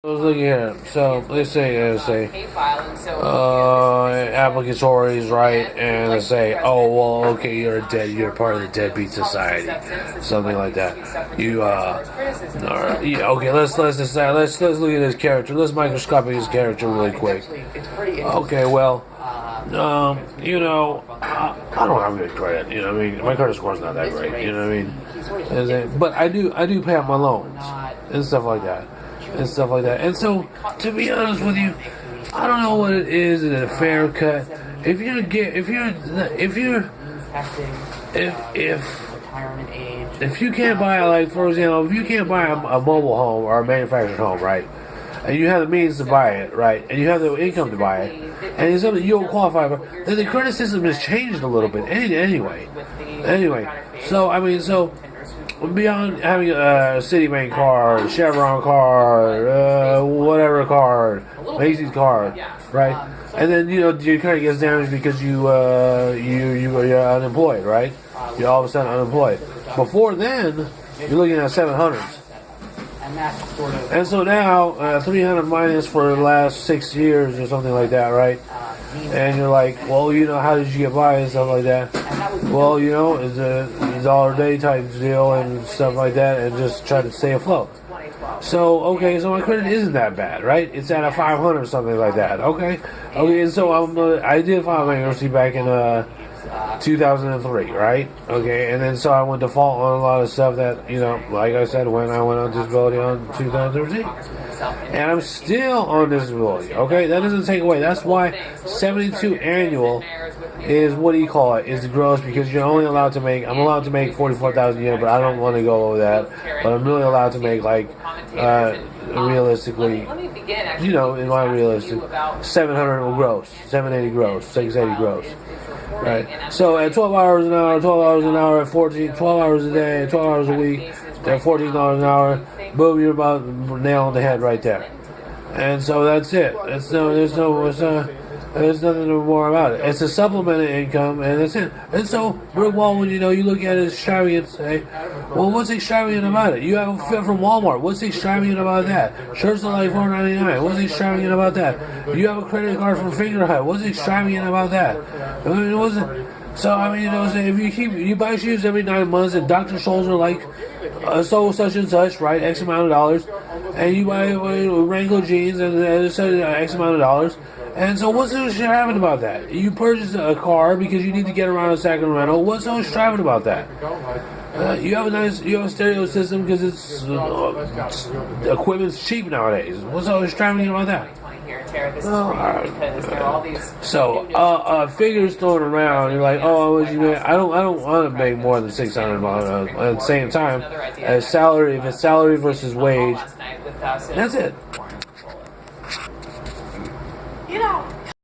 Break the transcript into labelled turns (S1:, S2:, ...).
S1: Let's look here. So let's say applicatories, right? And let's say, oh well, okay, you're part of the deadbeat society, something like that. Okay, let's decide. Let's look at his character. Let's microscopic his character really quick. Okay, well, I don't have good credit. You know what I mean? My credit score's not that great. You know what I mean? But I do pay off my loans and stuff like that. And so, to be honest with you, I don't know what it is. Is it a fair cut? If you can't buy, like, for example, if you can't buy a mobile home or a manufactured home, right? And you have the means to buy it, right? And you have the income to buy it, and it's something you don't qualify for, then the credit system has changed a little bit. Anyway. So beyond having a Citibank card, Chevron card, whatever card, Macy's card, right? And then your credit gets damaged because you're unemployed, right? You're all of a sudden unemployed. Before then, you're looking at 700s. And so now, 300 minus for the last 6 years or something like that, right? And you're like, well, how did you get by and stuff like that? Well, it's a dollar a day type deal and stuff like that, and just try to stay afloat. So, okay, so my credit isn't that bad, right? It's at a 500 or something like that. Okay, and so I did file bankruptcy back in 2003, right? Okay, and then so I went default on a lot of stuff that, like I said, when I went on disability on 2013. And I'm still on disability, okay? That doesn't take away. That's why 72 annual is, what do you call it, is the gross, because you're only allowed to make, I'm allowed to make 44,000 a year, but I don't want to go over that. But I'm really allowed to make, like, realistically, in my realistic, 700 gross, 780 gross, 680 gross. Right. So at 12 hours an hour, at 12 hours a day, 12 hours a week, at $14 an hour, boom, you're about nail on the head right there. And so that's it. There's nothing more about it. It's a supplemented income, and that's it. And so, Rick Walton, you look at it as extravagant and say, well, what's extravagant about it? You have a fit from Walmart. What's extravagant about that? Shirts are like $4.99. What's extravagant about that? You have a credit card from Finger Hut. What's extravagant about that? If you buy shoes every 9 months, and Dr. Scholl's are like such and such, right? X amount of dollars, and you buy Wrangler jeans and X amount of dollars. And so what's so extravagant about that? You purchase a car because you need to get around Sacramento. What's so extravagant about that? You have a stereo system because the equipment's cheap nowadays. What's so extravagant about that? Figures thrown around. You're like, oh, what you make? I don't want to make more than $600 at the same time. If it's salary versus wage, that's it.